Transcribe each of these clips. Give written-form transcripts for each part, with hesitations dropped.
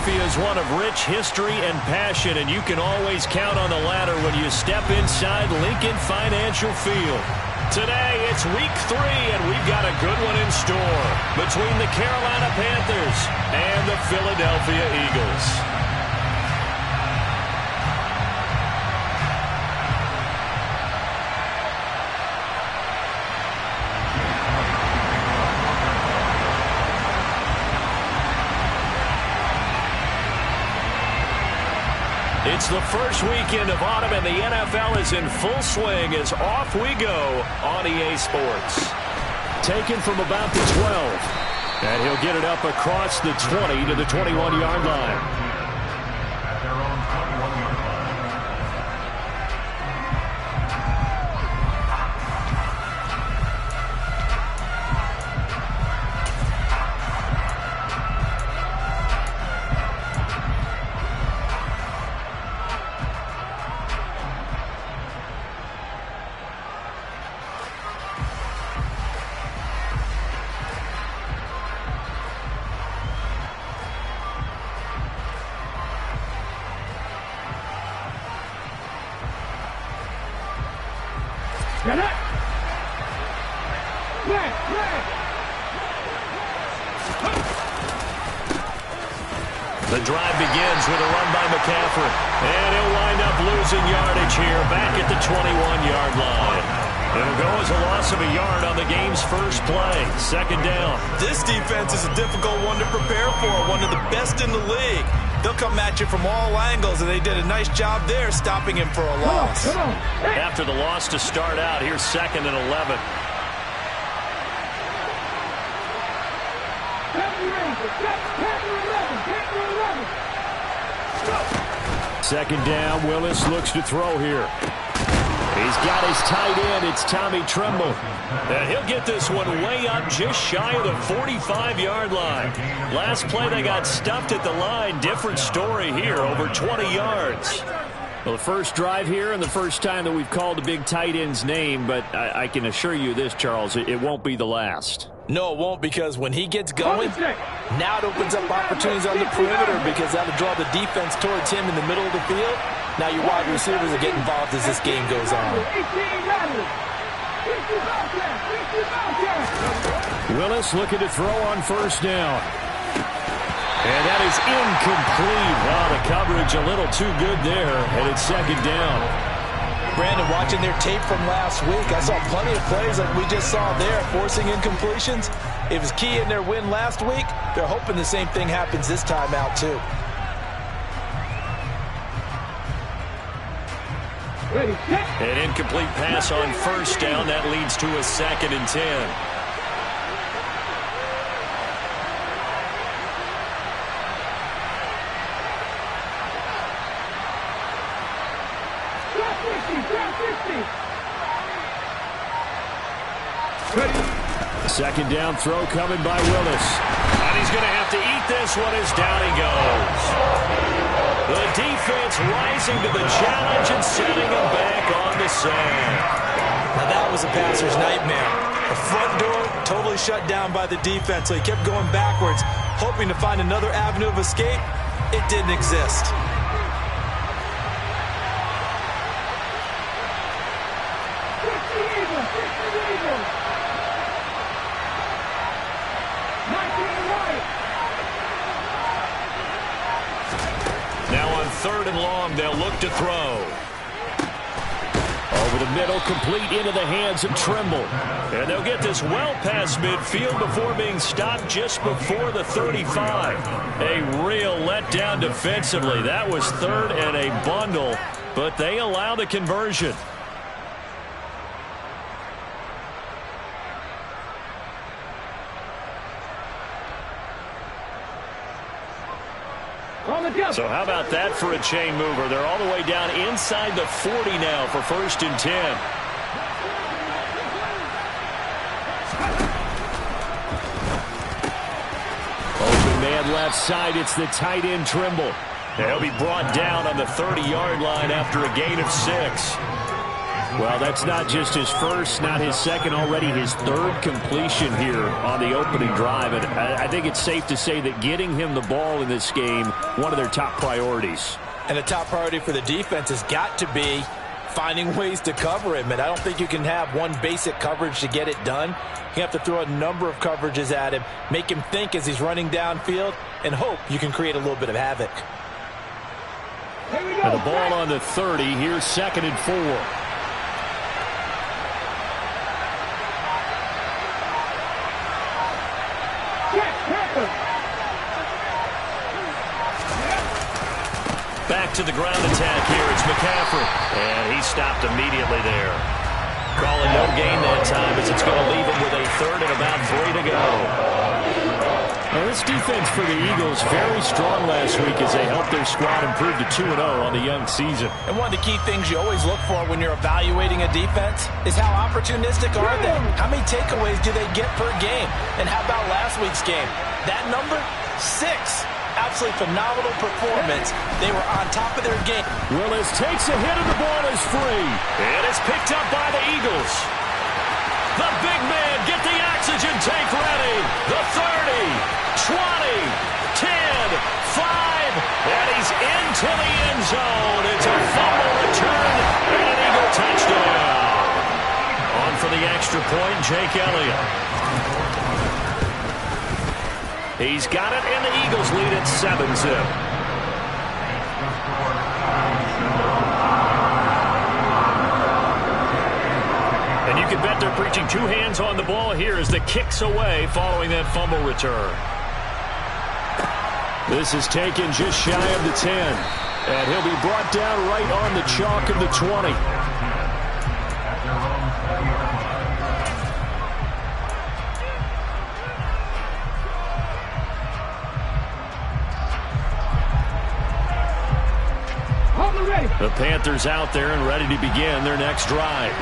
Philadelphia is one of rich history and passion, and you can always count on the latter when you step inside Lincoln Financial Field. Today, it's week 3, and we've got a good one in store between the Carolina Panthers and the Philadelphia Eagles. It's the first weekend of autumn, and the NFL is in full swing as off we go on EA Sports. Taken from about the 12, and he'll get it up across the 20 to the 21-yard line. The drive begins with a run by McCaffrey, and he'll wind up losing yardage here back at the 21-yard line. It'll go as a loss of a yard on the game's first play. Second down. This defense is a difficult one to prepare for, one of the best in the league. They'll come at you from all angles, and they did a nice job there stopping him for a loss. After the loss to start out, here's 2nd and 11. Second down, Willis looks to throw here. He's got his tight end, it's Tommy Tremble. And he'll get this one way up just shy of the 45-yard line. Last play they got stuffed at the line, different story here, over 20 yards. Well, the first drive here and the first time that we've called the big tight end's name, but I can assure you this, Charles, it won't be the last. No, it won't, because when he gets going, now it opens up opportunities on the perimeter because that'll draw the defense towards him in the middle of the field. Now your wide receivers will get involved as this game goes on. Willis looking to throw on first down. And that is incomplete. Wow, the coverage a little too good there, and it's second down. Brandon, watching their tape from last week, I saw plenty of plays like we just saw there, forcing incompletions. It was key in their win last week. They're hoping the same thing happens this time out, too. An incomplete pass on first down. That leads to a 2nd and 10. Second down throw coming by Willis. And he's going to have to eat this one as down he goes. The defense rising to the challenge and setting him back on the sand. Now that was a passer's nightmare. The front door totally shut down by the defense, so he kept going backwards, hoping to find another avenue of escape. It didn't exist. Now on 3rd and long, they'll look to throw. Over the middle, complete into the hands of Tremble. And they'll get this well past midfield before being stopped just before the 35. A real letdown defensively. That was 3rd and a bundle, but they allow the conversion. So how about that for a chain mover? They're all the way down inside the 40 now for 1st and 10. Open man left side. It's the tight end Trimble. And he'll be brought down on the 30-yard line after a gain of 6. Well, that's not just his first, not his second, already his third completion here on the opening drive. And I think it's safe to say that getting him the ball in this game, one of their top priorities. And the top priority for the defense has got to be finding ways to cover him. And I don't think you can have one basic coverage to get it done. You have to throw a number of coverages at him, make him think as he's running downfield, and hope you can create a little bit of havoc. And the ball on the 30. Here's 2nd and 4. Back to the ground attack here. It's McCaffrey. And he stopped immediately there. Calling no gain that time as it's going to leave him with a 3rd and about 3 to go. Now this defense for the Eagles very strong last week as they helped their squad improve to 2-0 on the young season. And one of the key things you always look for when you're evaluating a defense is how opportunistic are they? How many takeaways do they get per game? And how about last week's game? That number, 6. Absolutely phenomenal performance. They were on top of their game. Willis takes a hit and the ball is free. And it's picked up by the Eagles. The big man, get the oxygen tank ready. The 30, 20, 10, 5, and he's into the end zone. It's a fumble return and an Eagle touchdown. On for the extra point, Jake Elliott. He's got it, and the Eagles lead at 7-zip. And you can bet they're preaching 2 hands on the ball here as the kick's away following that fumble return. This is taken just shy of the 10. And he'll be brought down right on the chalk of the 20. The Panthers out there and ready to begin their next drive.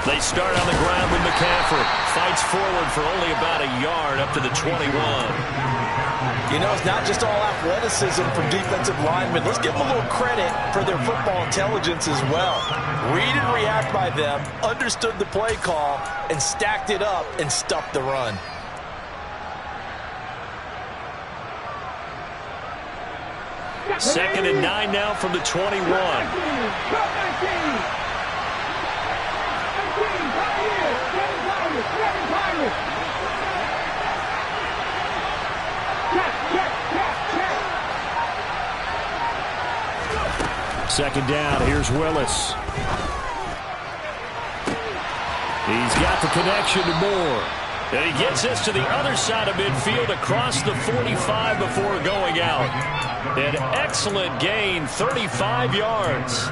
They start on the ground with McCaffrey. Fights forward for only about a yard up to the 21. You know, it's not just all athleticism from defensive linemen. Let's give them a little credit for their football intelligence as well. Read and react by them, understood the play call, and stacked it up and stuffed the run. Second and 9 now from the 21. Second down, here's Willis. He's got the connection to Moore. And he gets this to the other side of midfield across the 45 before going out. An excellent gain, 35 yards.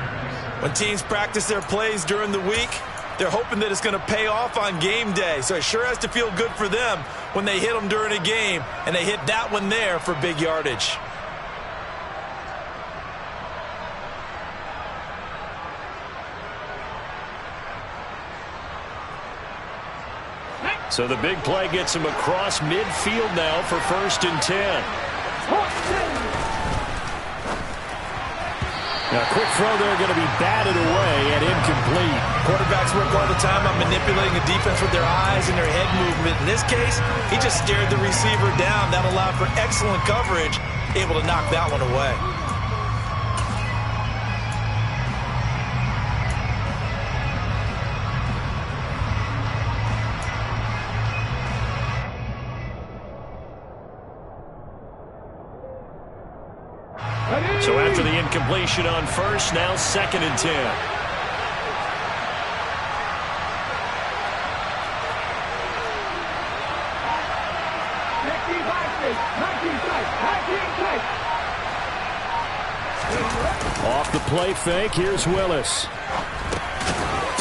When teams practice their plays during the week, they're hoping that it's going to pay off on game day. So it sure has to feel good for them when they hit them during a game, and they hit that one there for big yardage. So the big play gets him across midfield now for 1st and 10. Now, a quick throw there going to be batted away and incomplete. Quarterbacks work all the time on manipulating the defense with their eyes and their head movement. In this case, he just stared the receiver down. That allowed for excellent coverage, able to knock that one away. So after the incompletion on 1st, now 2nd and 10. Off the play fake, here's Willis.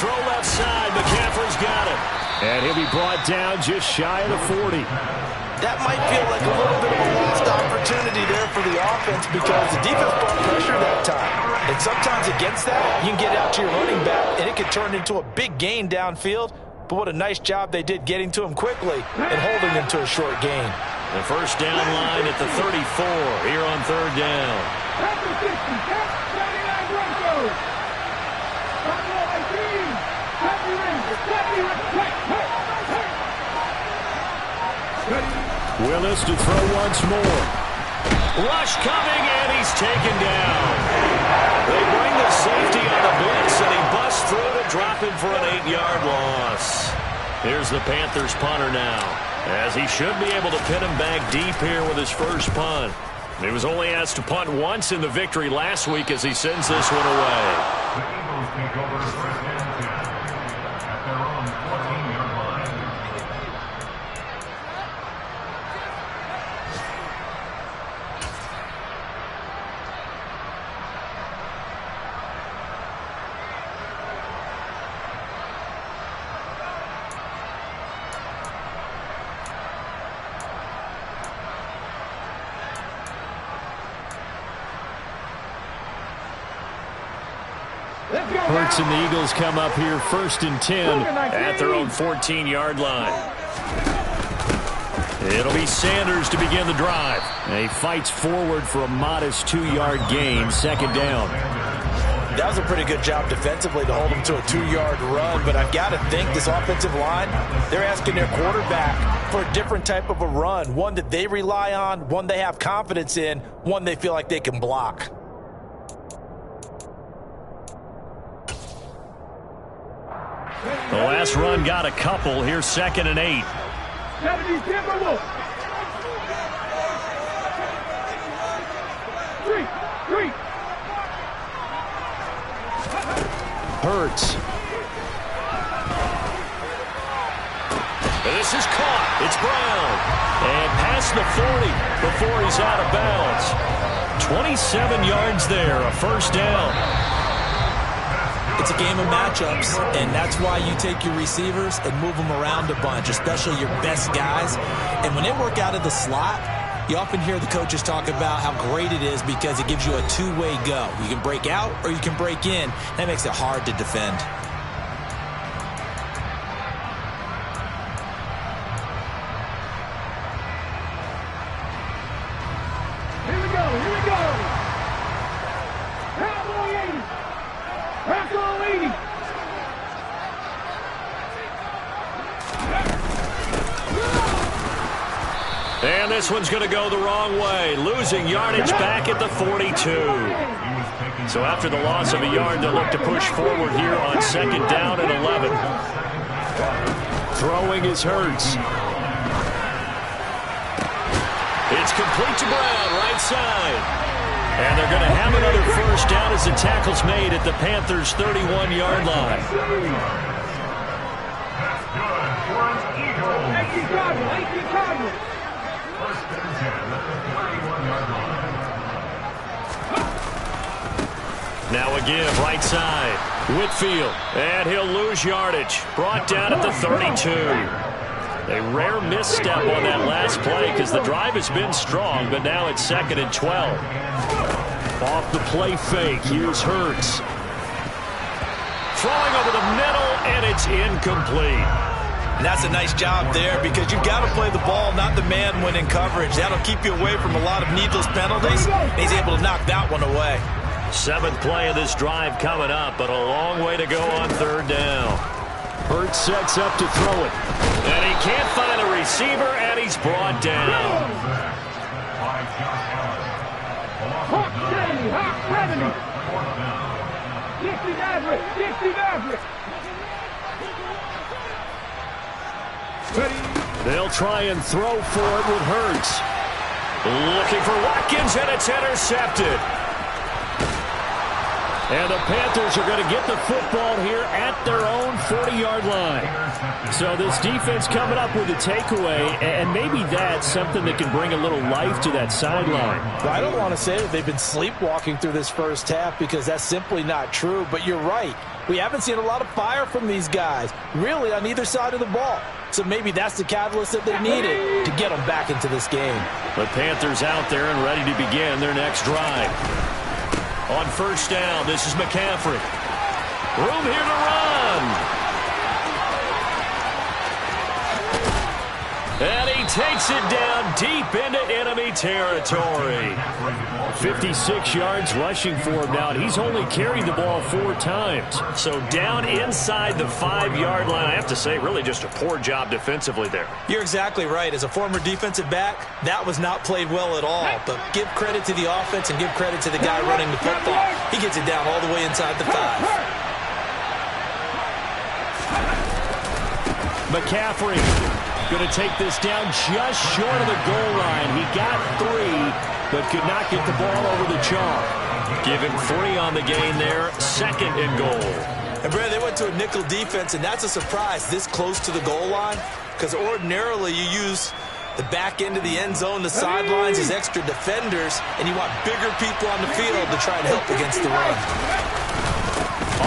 Throw left side, McCaffrey's got it. And he'll be brought down just shy of the 40. That might feel like a little bit of a lost opportunity there for the offense because the defense brought pressure that time. And sometimes against that, you can get out to your running back, and it could turn into a big gain downfield. But what a nice job they did getting to him quickly and holding him to a short gain. The first down line at the 34 here on 3rd down. Willis to throw once more. Rush coming, and he's taken down. They bring the safety on the blitz, and he busts through to drop him for an 8-yard loss. Here's the Panthers punter now, as he should be able to pin him back deep here with his first punt. He was only asked to punt once in the victory last week as he sends this one away. The Eagles take over first and 10 at their own 14-yard line. Hurts and the Eagles come up here first and 10 at their own 14-yard line. It'll be Sanders to begin the drive. And he fights forward for a modest 2-yard gain, second down. That was a pretty good job defensively to hold him to a 2-yard run, but I've got to think this offensive line, they're asking their quarterback for a different type of a run, one that they rely on, one they have confidence in, one they feel like they can block. The last run got a couple. Here's second and 8. Hurts. This is caught. It's Brown. And past the 40 before he's out of bounds. 27 yards there, a first down. It's a game of matchups, and that's why you take your receivers and move them around a bunch, especially your best guys. And when they work out of the slot, you often hear the coaches talk about how great it is because it gives you a two-way go. You can break out or you can break in. That makes it hard to defend. Here we go. Cowboy 80. And this one's going to go the wrong way, losing yardage back at the 42. So after the loss of a yard, they'll look to push forward here on second down and 11. Throwing is Hurts. It's complete to Brown, right side. And they're going to have another first down as the tackle's made at the Panthers' 31-yard line. Now a give, right side. Whitfield, and he'll lose yardage. Brought down at the 32. A rare misstep on that last play because the drive has been strong, but now it's second and 12. Off the play fake, here's Hurts. Throwing over the middle, and it's incomplete. And that's a nice job there because you've got to play the ball, not the man when in coverage. That'll keep you away from a lot of needless penalties. He's able to knock that one away. Seventh play of this drive coming up, but a long way to go on third down. Hurts sets up to throw it. And he can't find a receiver, and he's brought down. Hawk 70. 60 Maverick. They'll try and throw for it with Hurts. Looking for Watkins, and it's intercepted. And the Panthers are going to get the football here at their own 40-yard line. So this defense coming up with a takeaway, and maybe that's something that can bring a little life to that sideline. Well, I don't want to say that they've been sleepwalking through this first half because that's simply not true, but you're right. We haven't seen a lot of fire from these guys, really on either side of the ball. So maybe that's the catalyst that they needed to get them back into this game. The Panthers out there and ready to begin their next drive. On first down, this is McCaffrey. Room here to run. And he takes it down deep into enemy territory. 56 yards rushing for him now, and he's only carried the ball 4 times. So down inside the 5-yard line, I have to say, really just a poor job defensively there. You're exactly right. As a former defensive back, that was not played well at all. But give credit to the offense and give credit to the guy running the football. He gets it down all the way inside the 5. McCaffrey going to take this down just short of the goal line. He got 3, but could not get the ball over the chalk. Give him 3 on the gain there, 2nd and goal. And, Brad, they went to a nickel defense, and that's a surprise this close to the goal line, because ordinarily you use the back end of the end zone, the sidelines as extra defenders, and you want bigger people on the field to try and help against the run.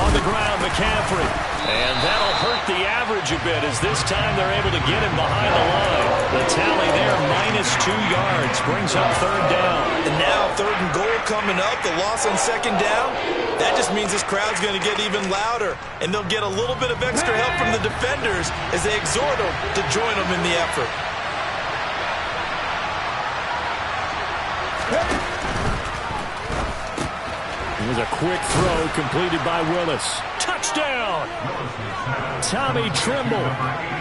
On the ground, McCaffrey. And that'll hurt the average a bit as this time they're able to get him behind the line. The tally there, -2 yards, brings up 3rd down. And now 3rd and goal coming up, the loss on 2nd down. That just means this crowd's going to get even louder, and they'll get a little bit of extra help from the defenders as they exhort them to join them in the effort. It was a quick throw completed by Willis. Touchdown! Tommy Tremble,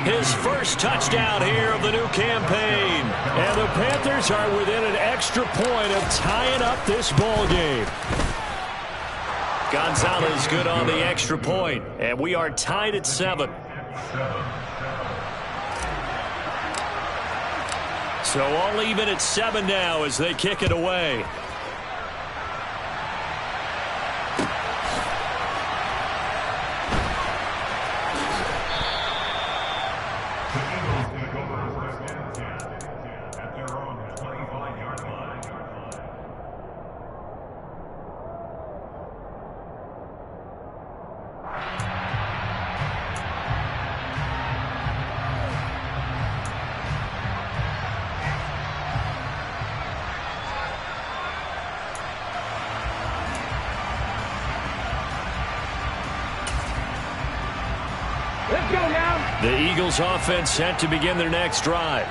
his first touchdown here of the new campaign. And the Panthers are within an extra point of tying up this ball game. Gonzalez good on the extra point, and we are tied at 7. So all even at 7 now as they kick it away. The Eagles offense set to begin their next drive.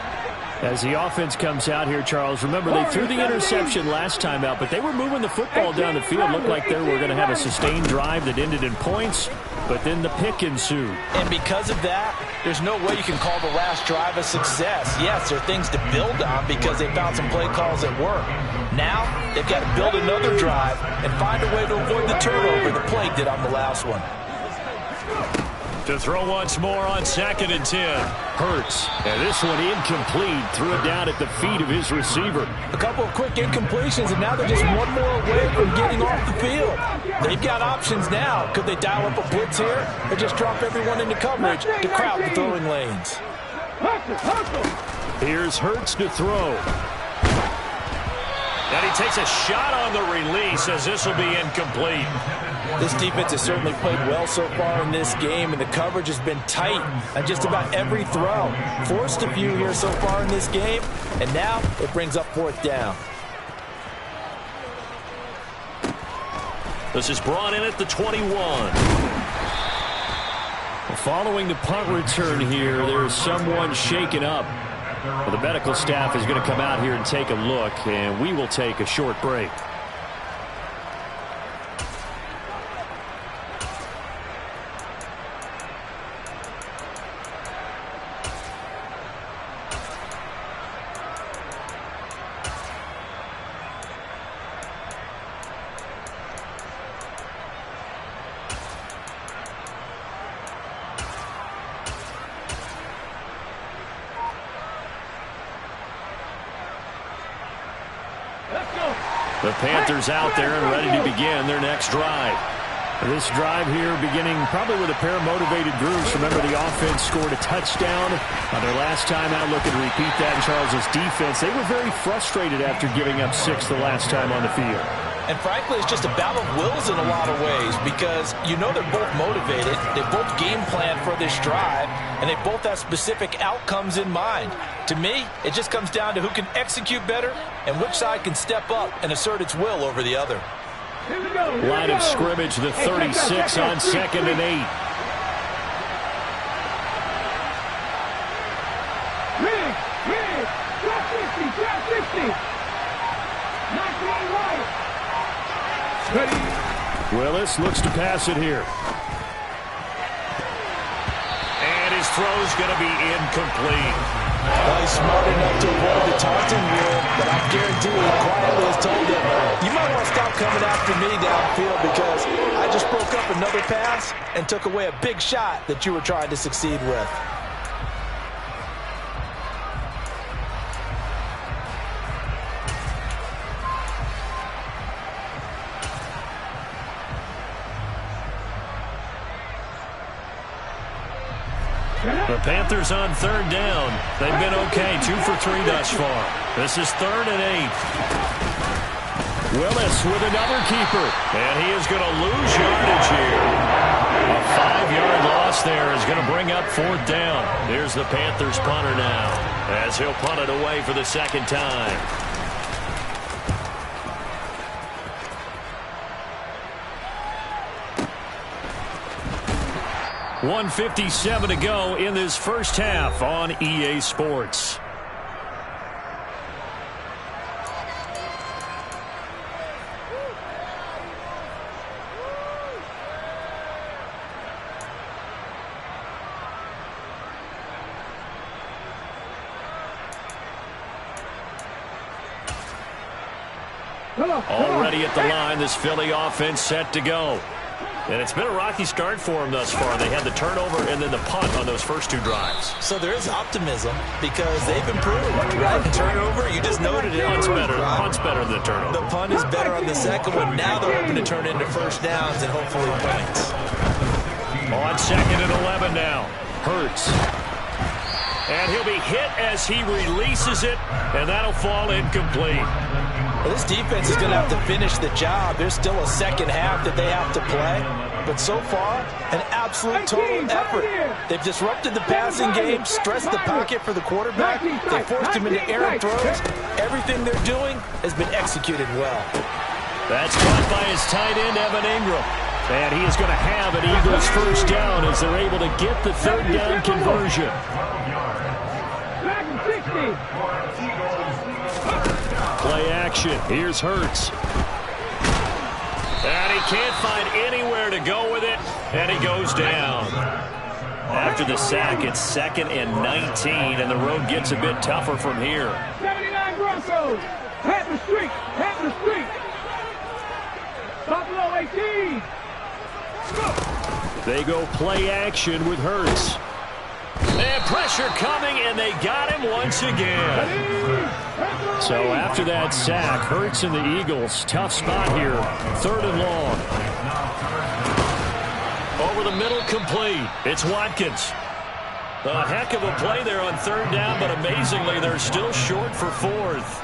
As the offense comes out here, Charles, remember they threw the interception last time out, but they were moving the football down the field. Looked like they were going to have a sustained drive that ended in points, but then the pick ensued. And because of that, there's no way you can call the last drive a success. Yes, there are things to build on because they found some play calls that work. Now, they've got to build another drive and find a way to avoid the turnover the play did on the last one. To throw once more on 2nd and 10. Hurts. And this one incomplete. Threw it down at the feet of his receiver. A couple of quick incompletions, and now they're just one more away from getting off the field. They've got options now. Could they dial up a blitz here or just drop everyone into coverage to crowd the throwing lanes? Here's Hurts to throw. And he takes a shot on the release as this will be incomplete. This defense has certainly played well so far in this game, and the coverage has been tight on just about every throw. Forced a few here so far in this game, and now it brings up 4th down. This is brought in at the 21. Following the punt return here, there's someone shaken up. Well, the medical staff is going to come out here and take a look, and we will take a short break. The Panthers out there and ready to begin their next drive. This drive here beginning probably with a pair of motivated groups. Remember, the offense scored a touchdown on their last time out. Looking to repeat that in Charles's defense. They were very frustrated after giving up 6 the last time on the field. And frankly, it's just a battle of wills in a lot of ways because you know they're both motivated. They both game plan for this drive, and they both have specific outcomes in mind. To me, it just comes down to who can execute better and which side can step up and assert its will over the other. Line of scrimmage, the 36 on 2nd and 8. Rig. Willis looks to pass it here. And his throw's going to be incomplete. Well, he's smart enough to avoid the taunting rule, but I guarantee he quietly has told him, you might want to stop coming after me downfield because I just broke up another pass and took away a big shot that you were trying to succeed with. The Panthers on third down. They've been okay, 2 for 3 thus far. This is 3rd and 8. Willis with another keeper. And he is going to lose yardage here. A 5-yard loss there is going to bring up 4th down. Here's the Panthers punter now as he'll punt it away for the second time. .157 to go in this first half on EA Sports. Already at the line, this Philly offense set to go. And it's been a rocky start for them thus far. They had the turnover and then the punt on those first 2 drives. So there is optimism because they've improved, right? The turnover, you just noted it. Punt's better than the turnover. The punt is better on the second one. Now they're hoping to turn into first downs and hopefully points. On 2nd and 11 now. Hurts. And he'll be hit as he releases it, and that'll fall incomplete. Well, this defense is going to have to finish the job. There's still a second half that they have to play. But so far, an absolute total effort. They've disrupted the passing game, stressed the pocket for the quarterback. They forced him into errant throws. Everything they're doing has been executed well. That's caught by his tight end, Evan Ingram. And he is going to have an Eagles first down as they're able to get the 3rd down conversion. Play action. Here's Hurts. And he can't find anywhere to go with it. And he goes down. After the sack, it's 2nd and 19. And the road gets a bit tougher from here. 79 Broncos. Pat the street. Pat the street. Buffalo 18. They go play action with Hurts. And pressure coming, and they got him once again. So after that sack, Hurts and the Eagles, tough spot here. 3rd and long. Over the middle, complete. It's Watkins. A heck of a play there on 3rd down, but amazingly, they're still short for 4th.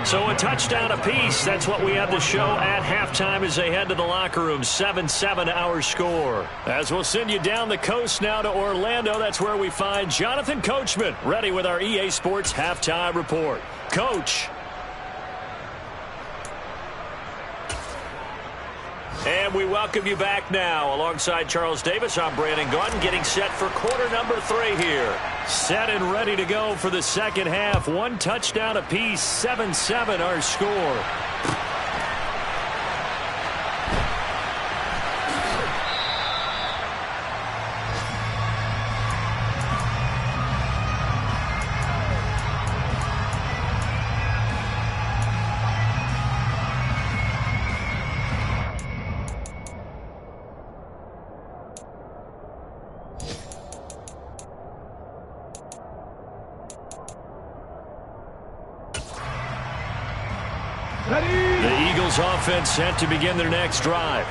So a touchdown apiece. That's what we have to show at halftime as they head to the locker room. 7-7 our score. As we'll send you down the coast now to Orlando, that's where we find Jonathan Coachman ready with our EA Sports halftime report. Coach. And we welcome you back now. Alongside Charles Davis, I'm Brandon Gunn, getting set for quarter number 3 here. Set and ready to go for the second half. 1 touchdown apiece, 7-7 our score. The Eagles offense set to begin their next drive.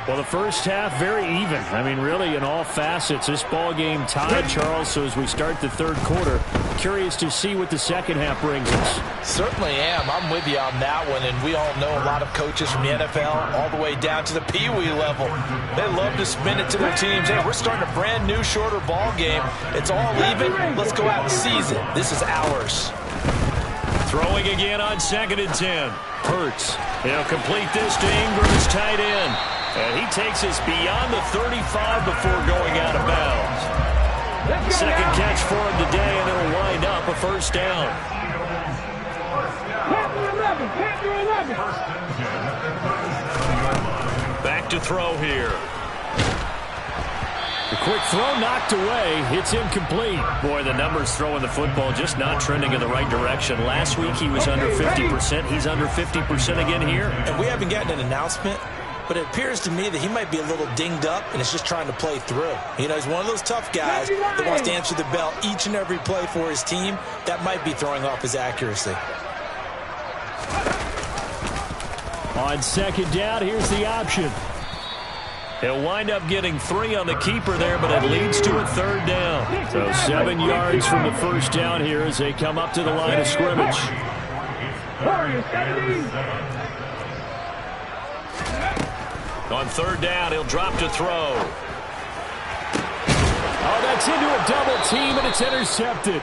Well, the first half, very even. I mean, really, in all facets, this ball game tied, Charles. So as we start the 3rd quarter, curious to see what the second half brings us. Certainly am. I'm with you on that one. And we all know a lot of coaches from the NFL all the way down to the Pee Wee level. They love to spin it to their teams. Hey, we're starting a brand new, shorter ball game. It's all even. Let's go out and seize it. This is ours. Throwing again on 2nd and 10. Hurts. He'll complete this to Ingram's tight end. And he takes us beyond the 35 before going out of bounds. Second catch for him today, and it'll wind up a first down. Panther 11. Panther 11. back to throw here. The quick throw knocked away. It's incomplete. Boy, the numbers throwing the football just not trending in the right direction. Last week he was under 50%. He's under 50% again here. And we haven't gotten an announcement, but it appears to me that he might be a little dinged up and is just trying to play through. You know, he's one of those tough guys that wants to answer the bell each and every play for his team. That might be throwing off his accuracy. On second down, here's the option. He'll wind up getting 3 on the keeper there, but it leads to a third down. So 7 yards from the first down here as they come up to the line of scrimmage. On third down, he'll drop to throw. Oh, that's into a double team, and it's intercepted.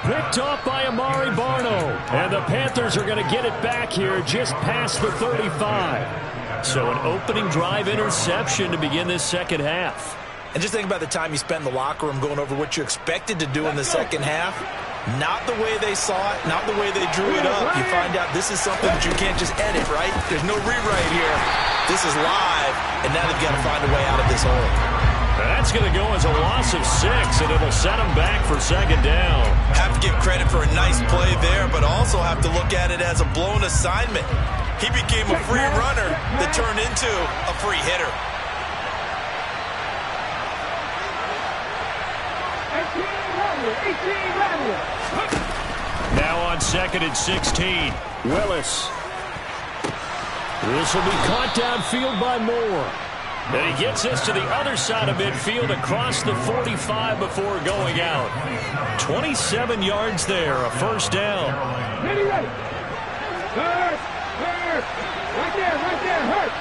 Picked off by Amari Barno. And the Panthers are going to get it back here just past the 35. So an opening drive interception to begin this second half. And just think about the time you spent in the locker room going over what you expected to do in the second half. Not the way they saw it, not the way they drew it up. You find out this is something that you can't just edit, right? There's no rewrite here. This is live, and now they've got to find a way out of this hole. That's going to go as a loss of 6, and it'll set them back for second down. Have to give credit for a nice play there, but also have to look at it as a blown assignment. He became a free runner that turned into a free hitter. Now on second and 16, Willis. This will be caught downfield by Moore. And he gets this to the other side of midfield across the 45 before going out. 27 yards there, a first down. Ready. Hurt. Right there, hurt.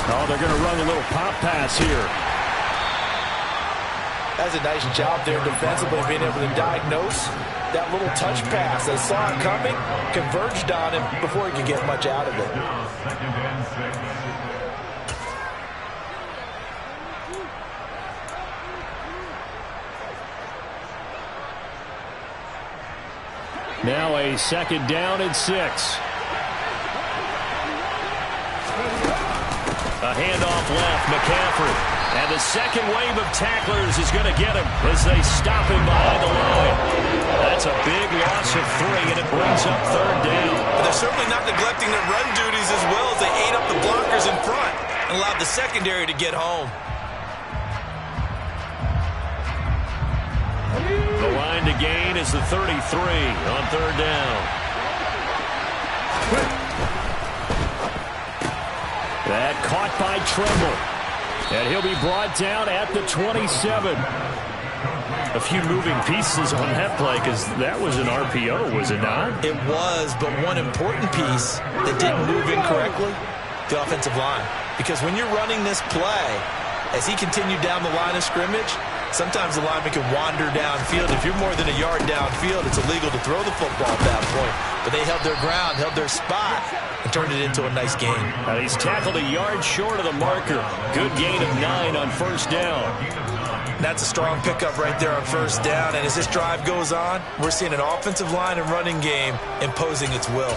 Oh, they're going to run a little pop pass here. That's a nice job there defensively, being able to diagnose that little touch pass. They saw it coming, converged on him before he could get much out of it. Second and 6. Now a second down and 6. A handoff left, McCaffrey. And the second wave of tacklers is going to get him as they stop him behind the line. That's a big loss of 3, and it brings up third down. But they're certainly not neglecting their run duties as well as they ate up the blockers in front and allowed the secondary to get home. The line to gain is the 33 on third down. That caught by Tremble. And he'll be brought down at the 27. A few moving pieces on that play because that was an RPO, was it not? It was, but one important piece that didn't move incorrectly, the offensive line. Because when you're running this play, as he continued down the line of scrimmage, sometimes the lineman can wander downfield. If you're more than a yard downfield, it's illegal to throw the football at that point. But they held their ground, held their spot, and turned it into a nice gain. He's tackled a yard short of the marker. Good gain of 9 on first down. That's a strong pickup right there on first down. And as this drive goes on, we're seeing an offensive line and running game imposing its will.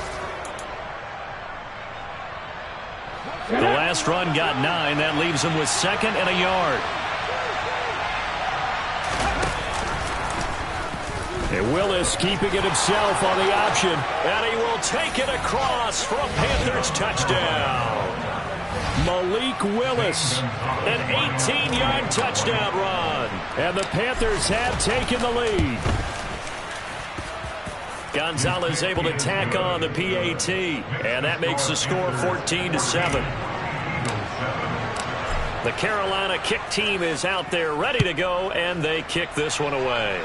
The last run got 9. That leaves him with second and a yard. And Willis keeping it himself on the option. And he will take it across for a Panthers touchdown. Malik Willis, an 18-yard touchdown run. And the Panthers have taken the lead. Gonzalez able to tack on the PAT. And that makes the score 14-7. The Carolina kick team is out there ready to go, and they kick this one away.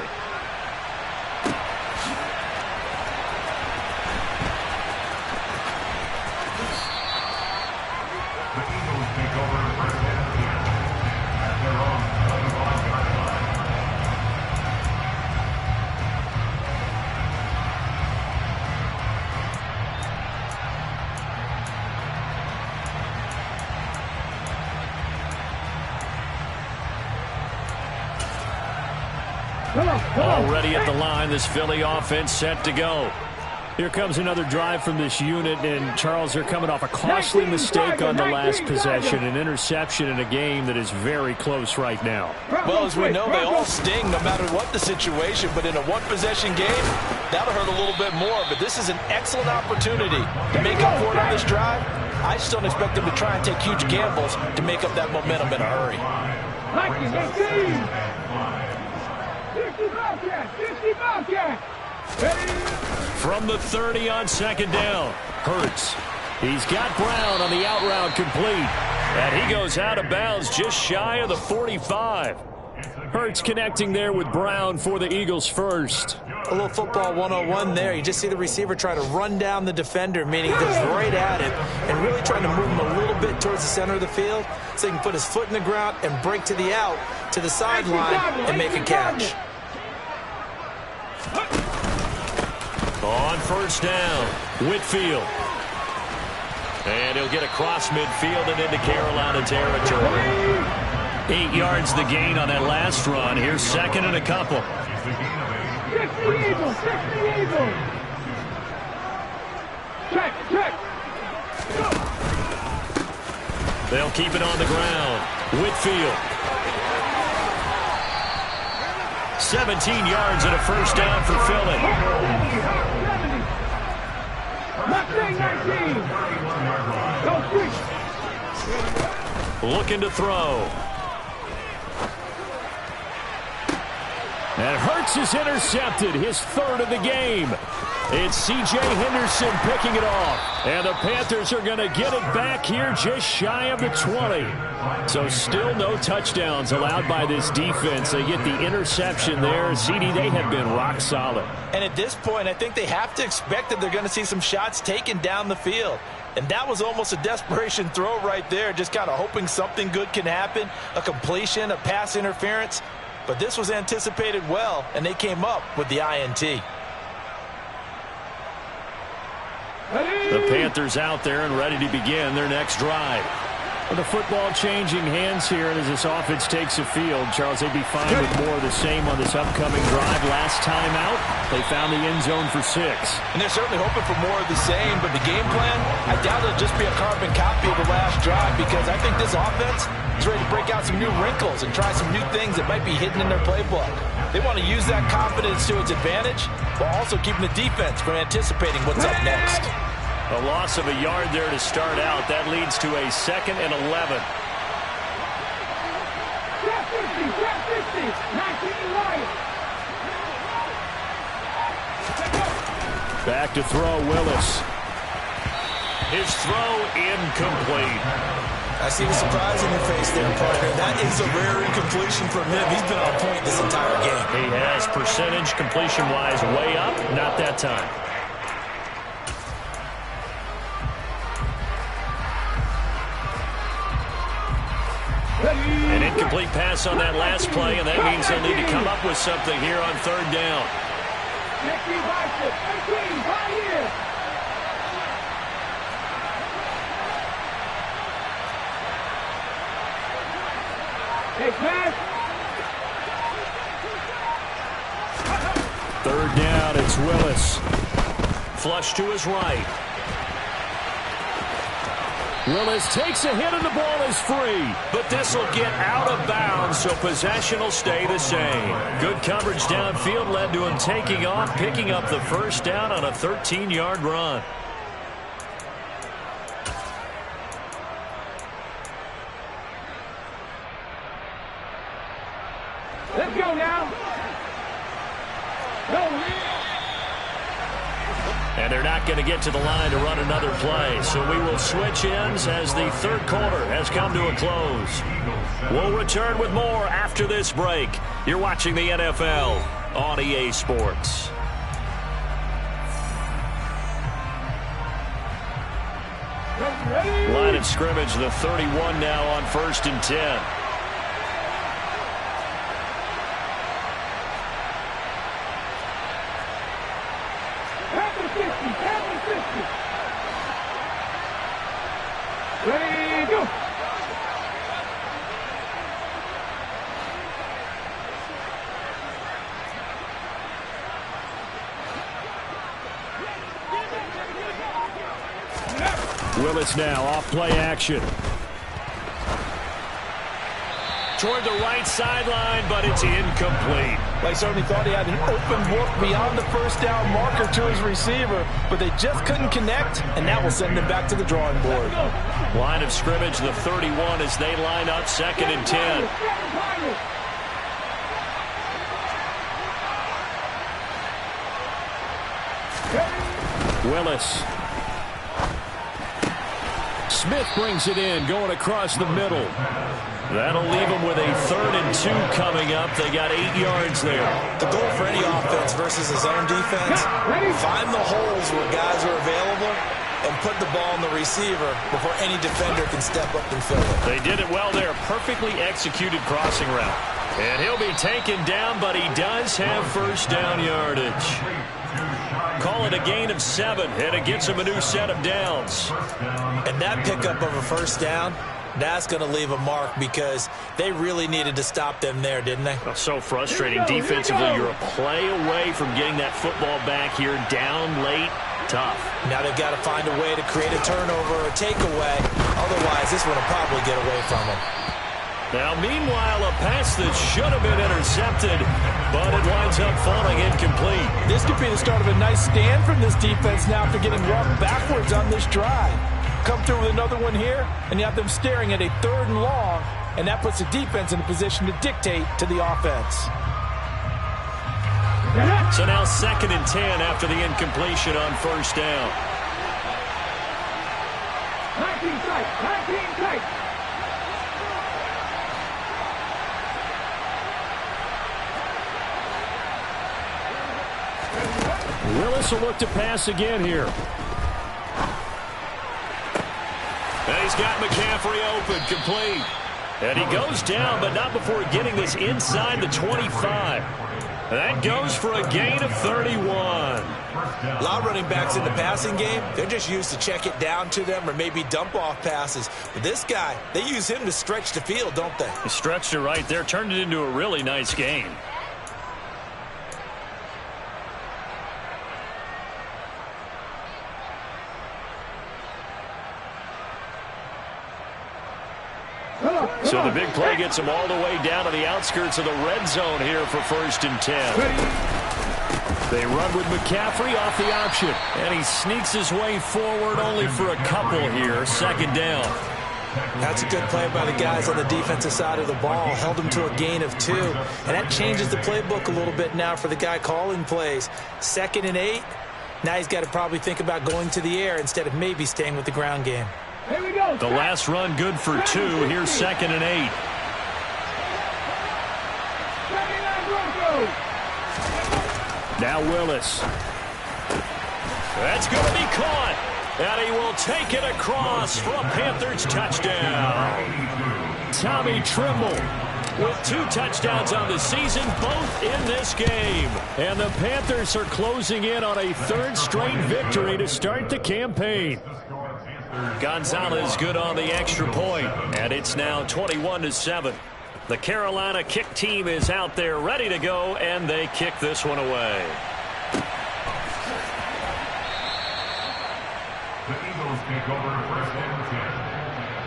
Already at the line, this Philly offense set to go. Here comes another drive from this unit, and Charles, they're coming off a costly mistake on the last possession, an interception in a game that is very close right now. Well, as we know, they all sting no matter what the situation, but in a one-possession game, that'll hurt a little bit more. But this is an excellent opportunity to make up for it on this drive. I just don't expect them to try and take huge gambles to make up that momentum in a hurry. 60 Bobcat! From the 30 on second down, Hurts. He's got Brown on the out route complete. And he goes out of bounds just shy of the 45. Hurts connecting there with Brown for the Eagles first. A little football 101 there. You just see the receiver try to run down the defender, meaning he's right at it, and really trying to move him a little bit towards the center of the field so he can put his foot in the ground and break to the out, to the sideline, and make a catch. On first down, Whitfield. And he'll get across midfield and into Carolina territory. 8 yards the gain on that last run. Here's second and a couple. 60 Eagles! Check! They'll keep it on the ground. Whitfield. 17 yards and a first down for Philly. 19. Looking to throw. And Hurts is intercepted, his third of the game. It's C.J. Henderson picking it off. And the Panthers are going to get it back here just shy of the 20. So still no touchdowns allowed by this defense. They get the interception there. CD, they have been rock solid. And at this point, I think they have to expect that they're going to see some shots taken down the field. And that was almost a desperation throw right there, just kind of hoping something good can happen, a completion, a pass interference. But this was anticipated well, and they came up with the INT. The Panthers out there and ready to begin their next drive. With the football changing hands here, and as this offense takes the field, Charles, they'd be fine with more of the same on this upcoming drive. Last time out, they found the end zone for 6. And they're certainly hoping for more of the same, but the game plan, I doubt it'll just be a carbon copy of the last drive, because I think this offense is ready to break out some new wrinkles and try some new things that might be hidden in their playbook. They want to use that confidence to its advantage, while also keeping the defense from anticipating what's up next. A loss of a yard there to start out. That leads to a 2nd and 11. Trap 50, 19 Lions. Back to throw, Willis. His throw incomplete. I see the surprise in your face there, partner. That is a rare incompletion from him. He's been on point this entire game. He has percentage completion-wise way up. Not that time. An incomplete pass on that last play, and that means they'll need to come up with something here on third down. Third down, it's Willis. Flush to his right. Willis takes a hit and the ball is free. But this will get out of bounds, so possession will stay the same. Good coverage downfield led to him taking off, picking up the first down on a 13-yard run. Let's go now. And they're not going to get to the line to run another play. So we will switch ends as the third quarter has come to a close. We'll return with more after this break. You're watching the NFL on EA Sports. Line of scrimmage, the 31 now on 1st and 10. Ready, go. Willis now off play action. Toward the right sideline, but it's incomplete. They certainly thought he had an open look beyond the first down marker to his receiver, but they just couldn't connect, and that will send him back to the drawing board. Line of scrimmage, the 31 as they line up 2nd and 10. Willis. Smith brings it in, going across the middle. That'll leave them with a 3rd and 2 coming up. They got 8 yards there. The goal for any offense versus his own defense, find the holes where guys are available and put the ball in the receiver before any defender can step up and fill it. They did it well there. Perfectly executed crossing route. And he'll be taken down, but he does have first down yardage. Call it a gain of 7, and it gets him a new set of downs. And that pickup of a first down, that's going to leave a mark because they really needed to stop them there, didn't they? So frustrating. Defensively, you're a play away from getting that football back here down late. Tough. Now they've got to find a way to create a turnover or a takeaway. Otherwise, this one will probably get away from them. Now, meanwhile, a pass that should have been intercepted, but it winds up falling incomplete. This could be the start of a nice stand from this defense now after getting walked backwards on this drive. Come through with another one here, and you have them staring at a 3rd and long, and that puts the defense in a position to dictate to the offense. So now 2nd and 10 after the incompletion on first down. 19 tight. Willis will look to pass again here. And he's got McCaffrey open, complete. And he goes down, but not before getting this inside the 25. That goes for a gain of 31. A lot of running backs in the passing game, they're just used to check it down to them or maybe dump off passes. But this guy, they use him to stretch the field, don't they? He stretched it right there, turned it into a really nice game. So the big play gets him all the way down to the outskirts of the red zone here for 1st and 10. They run with McCaffrey off the option. And he sneaks his way forward only for a couple here. 2nd down. That's a good play by the guys on the defensive side of the ball. Held him to a gain of 2. And that changes the playbook a little bit now for the guy calling plays. 2nd and 8. Now he's got to probably think about going to the air instead of maybe staying with the ground game. Here we go. The last run good for 2. Here's 2nd and 8. Now Willis. That's going to be caught. And he will take it across for a Panthers touchdown. Tommy Tremble with 2 touchdowns on the season, both in this game. And the Panthers are closing in on a 3rd straight victory to start the campaign. Gonzalez good on the extra point, and it's now 21-7. The Carolina kick team is out there ready to go, and they kick this one away. The Eagles take over 1st and 10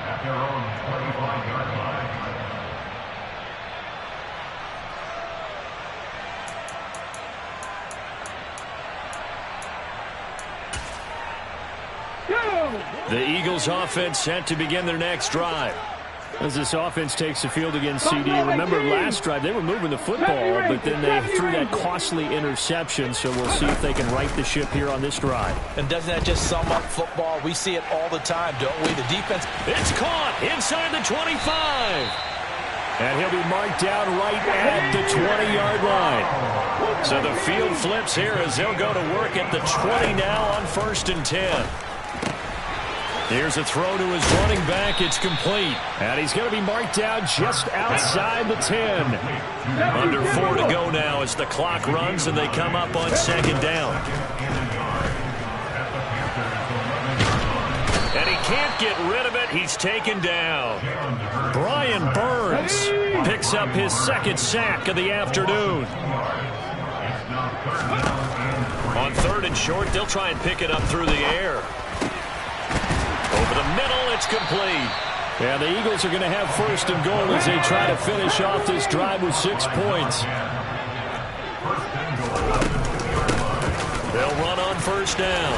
at their own 25-yard line. The Eagles offense set to begin their next drive. As this offense takes the field against CD, remember last drive they were moving the football, but then they threw that costly interception, so we'll see if they can right the ship here on this drive. And doesn't that just sum up football? We see it all the time, don't we? The defense. It's caught inside the 25. And he'll be marked down right at the 20-yard line. So the field flips here as they'll go to work at the 20 now on 1st and 10. Here's a throw to his running back. It's complete. And he's going to be marked down just outside the 10. Under 4 to go now as the clock runs and they come up on 2nd down. And he can't get rid of it. He's taken down. Brian Burns picks up his 2nd sack of the afternoon. On 3rd and short, they'll try and pick it up through the air. Over the middle, it's complete. And the Eagles are going to have first and goal as they try to finish off this drive with 6 points. They'll run on first down.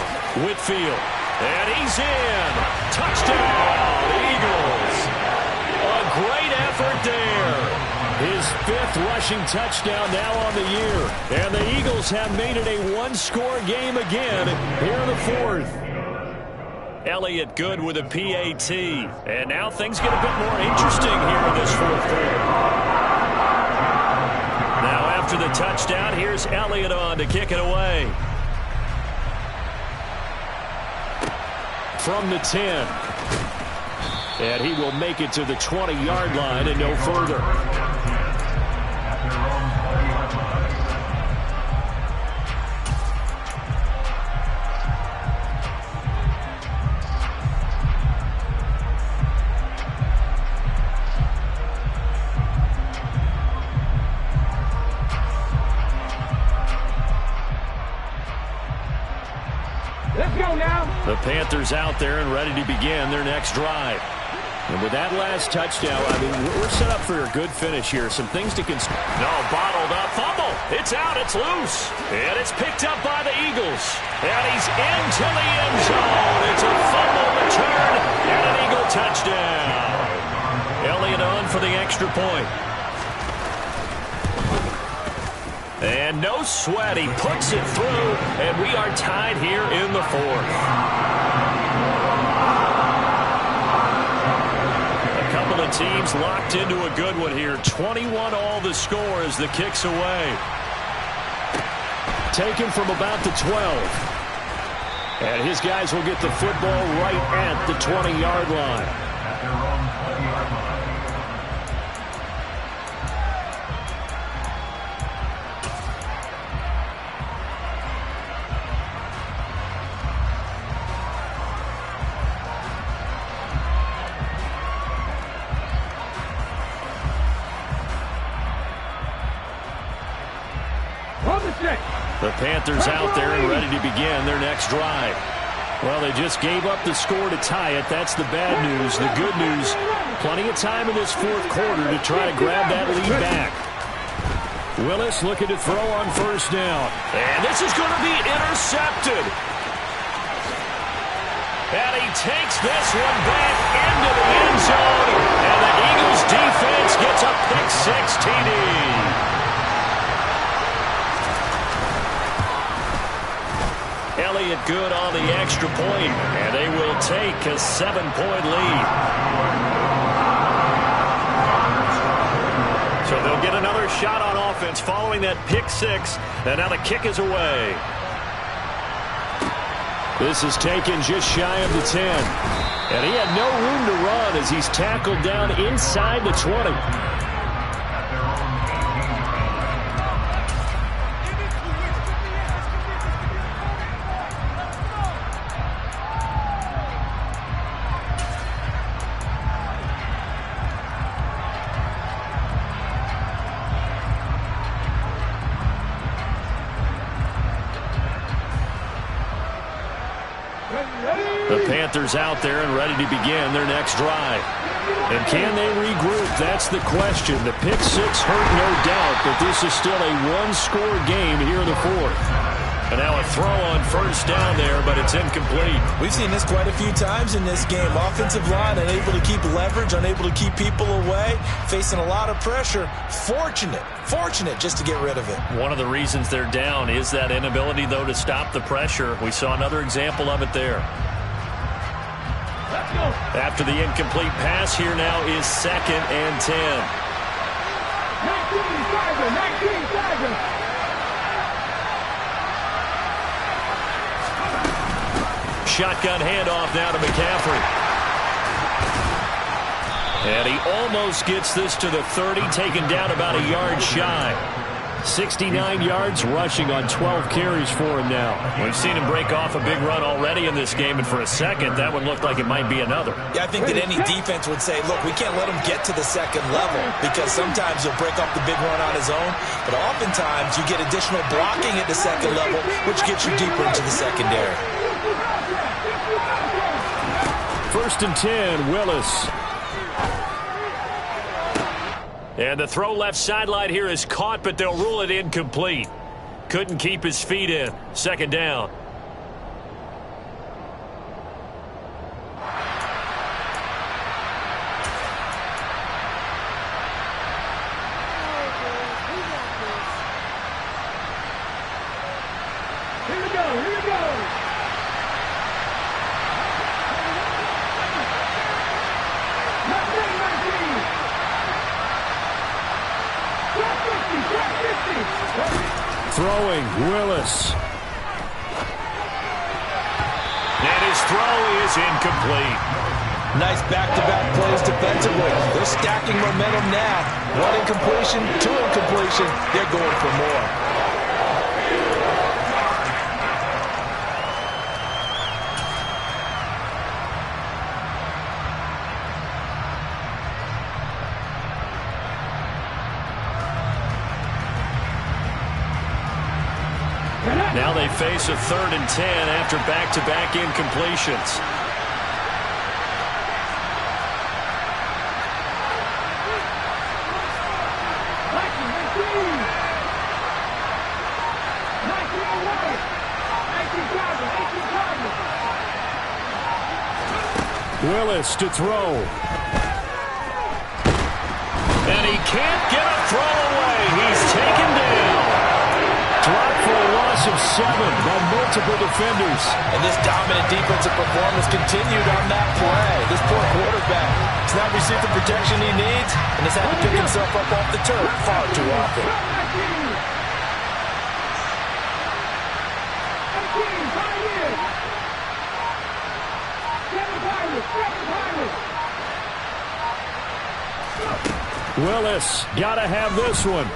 Whitfield. And he's in. Touchdown, Eagles. A great effort there. His 5th rushing touchdown now on the year. And the Eagles have made it a one-score game again here in the 4th. Elliott good with a PAT. And now things get a bit more interesting here in this 4th quarter. Now after the touchdown, here's Elliott on to kick it away. From the 10. And he will make it to the 20-yard line and no further. Let's go now. The Panthers out there and ready to begin their next drive. And with that last touchdown, I mean, we're set up for a good finish here. Some things to consider. No, bottled up. Fumble. It's out. It's loose. And it's picked up by the Eagles. And he's into the end zone. It's a fumble return and an Eagle touchdown. Elliott on for the extra point. And no sweat. He puts it through, and we are tied here in the 4th. A couple of teams locked into a good one here. 21 all the score as the kick's away. Taken from about the 12. And his guys will get the football right at the 20-yard line. The Panthers out there and ready to begin their next drive. Well, they just gave up the score to tie it. That's the bad news. The good news, plenty of time in this 4th quarter to try to grab that lead back. Willis looking to throw on first down. And this is going to be intercepted. And he takes this one back into the end zone. And the Eagles defense gets a pick-6 TD. Elliott good on the extra point, and they will take a 7-point lead. So they'll get another shot on offense following that pick-6, and now the kick is away. This is taken just shy of the 10, and he had no room to run as he's tackled down inside the 20. The Panthers out there and ready to begin their next drive. And can they regroup? That's the question. The pick-6 hurt, no doubt, but this is still a one-score game here in the 4th. And now a throw on first down there, but it's incomplete. We've seen this quite a few times in this game. Offensive line unable to keep leverage, unable to keep people away, facing a lot of pressure. Fortunate just to get rid of it. One of the reasons they're down is that inability, though, to stop the pressure. We saw another example of it there. After the incomplete pass, here now is 2nd and 10. 19 seconds. Shotgun handoff now to McCaffrey. And he almost gets this to the 30, taken down about a yard shy. 69 yards rushing on 12 carries for him now. We've seen him break off a big run already in this game, and for a second, that one looked like it might be another. Yeah, I think that any defense would say, look, we can't let him get to the second level because sometimes he'll break off the big run on his own, but oftentimes you get additional blocking at the second level, which gets you deeper into the secondary. 1st and 10, Willis. And the throw left sideline here is caught, but they'll rule it incomplete. Couldn't keep his feet in. 2nd down. Here we go, here we go. Throwing, Willis. And his throw is incomplete. Nice back-to-back plays defensively. They're stacking momentum now. 1 incompletion, 2 incompletion. They're going for more. Now they face a 3rd and 10 after back-to-back incompletions. Willis to throw. And he can't get a throw away. He's taken down. Dropped for a loss of 7 by multiple defenders. And this dominant defensive performance continued on that play. This poor quarterback has not received the protection he needs and has had to pick himself up off the turf far too often. Willis, gotta have this one.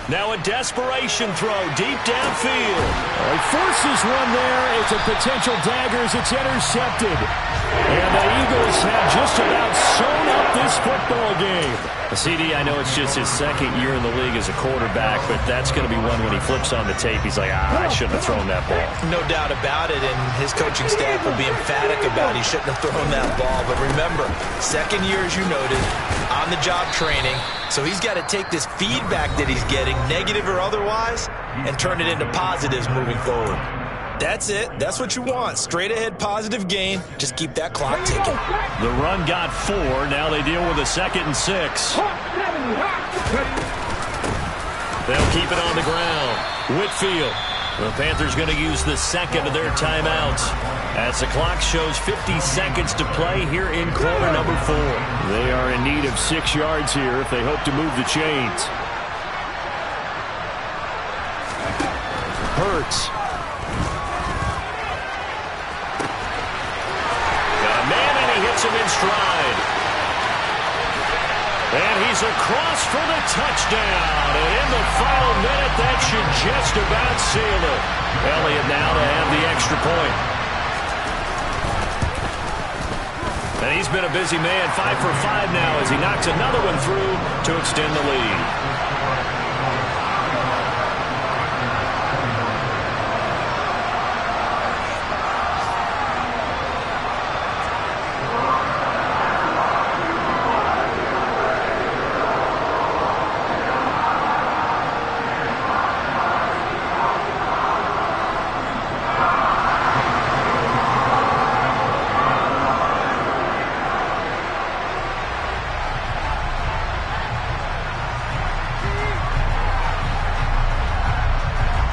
Now a desperation throw deep downfield. He forces one there. It's a potential dagger as it's intercepted. And the Eagles have just about sewn up this football game. CD, I know it's just his 2nd year in the league as a quarterback, but that's going to be one when he flips on the tape. He's like, I shouldn't have thrown that ball. No doubt about it, and his coaching staff will be emphatic about he shouldn't have thrown that ball. But remember, 2nd year, as you noted, on-the-job training. So he's got to take this feedback that he's getting, negative or otherwise, and turn it into positives moving forward. That's it. That's what you want. Straight ahead positive gain. Just keep that clock ticking. The run got 4. Now they deal with a 2nd and 6. They'll keep it on the ground. Whitfield. The Panthers going to use the 2nd of their timeouts as the clock shows 50 seconds to play here in quarter number 4. They are in need of 6 yards here if they hope to move the chains. Hurts. Got a man and he hits him in stride. And he's across for the touchdown. And in the final minute, that should just about seal it. Elliott now to have the extra point. And he's been a busy man, 5 for 5 now as he knocks another one through to extend the lead.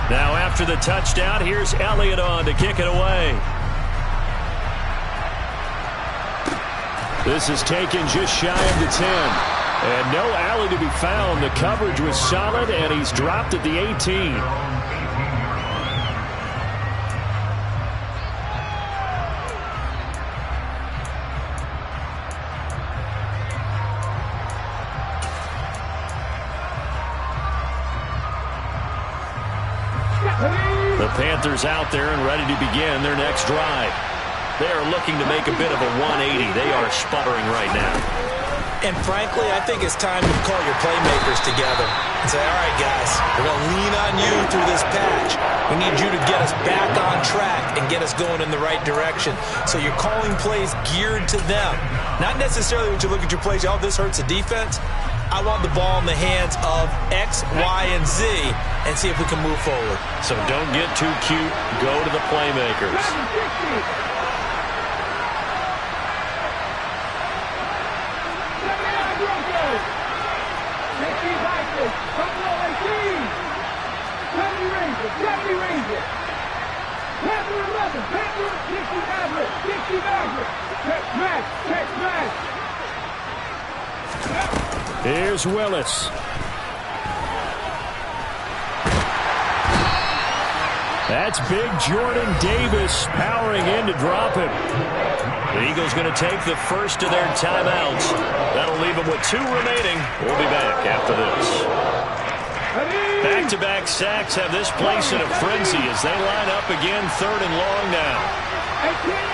Now after the touchdown, here's Elliott on to kick it away. This is taken just shy of the 10. And no alley to be found. The coverage was solid, and he's dropped at the 18. The Panthers out there and ready to begin their next drive. They are looking to make a bit of a 180. They are sputtering right now. And frankly, I think it's time to call your playmakers together and say, all right, guys, we're going to lean on you through this patch. We need you to get us back on track and get us going in the right direction. So you're calling plays geared to them. Not necessarily when you look at your plays, oh, this hurts the defense. I want the ball in the hands of X, Y, and Z and see if we can move forward. So don't get too cute. Go to the playmakers. Here's Willis. That's big Jordan Davis powering in to drop him. The Eagles going to take the first of their timeouts. That'll leave them with 2 remaining. We'll be back after this. Back-to-back sacks have this place in a frenzy as they line up again, 3rd and long now. 18.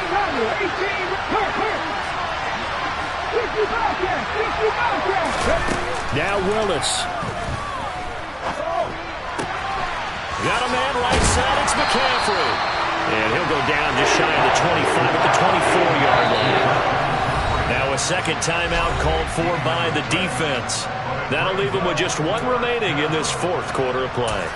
Now Willis. Got a man right side. It's McCaffrey. And he'll go down just shy of the 25 at the 24-yard line. Now a second timeout called for by the defense. That'll leave them with just 1 remaining in this 4th quarter of play.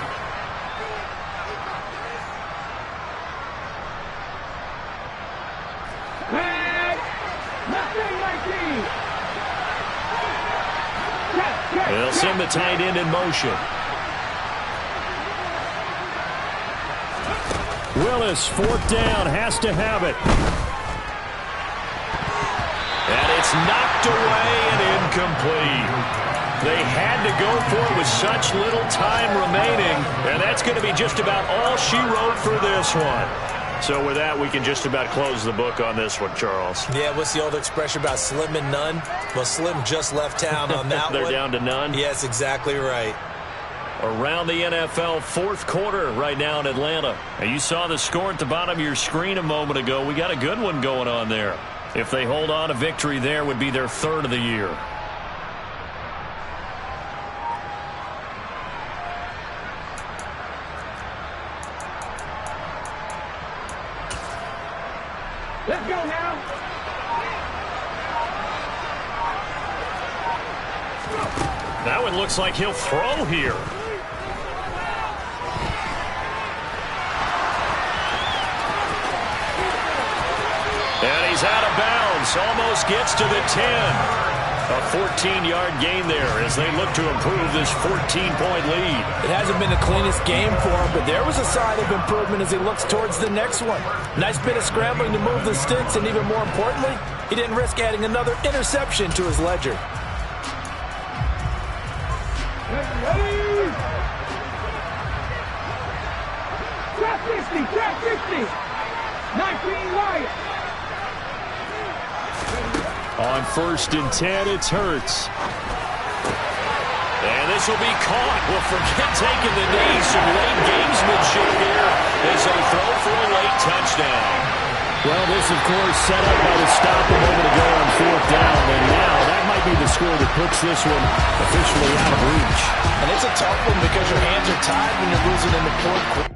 They'll send the tight end in motion. Willis, 4th down, has to have it. And it's knocked away and incomplete. They had to go for it with such little time remaining, and that's going to be just about all she wrote for this one. So with that, we can just about close the book on this one, Charles. Yeah, what's the old expression about slim and none? Well, Slim just left town on that They're one. down to none? Yes, exactly right. Around the NFL, 4th quarter right now in Atlanta. And you saw the score at the bottom of your screen a moment ago. We got a good one going on there. If they hold on, a victory there would be their 3rd of the year. Let's go now. That one looks like he'll throw here. And he's out of bounds. Almost gets to the 10. A 14-yard gain there as they look to improve this 14-point lead. It hasn't been the cleanest game for him, but there was a sign of improvement as he looks towards the next one. Nice bit of scrambling to move the sticks, and even more importantly, he didn't risk adding another interception to his ledger. Trap 50. 19 Lions. On 1st and 10, it's Hurts. And this will be caught. Well, forget taking the knee. Some late gamesmanship here as they throw for a late touchdown. Well, this, of course, set up by the stop a moment ago on 4th down. And now that might be the score that puts this one officially out of reach. And it's a tough one because your hands are tied when you're losing in the 4th quarter.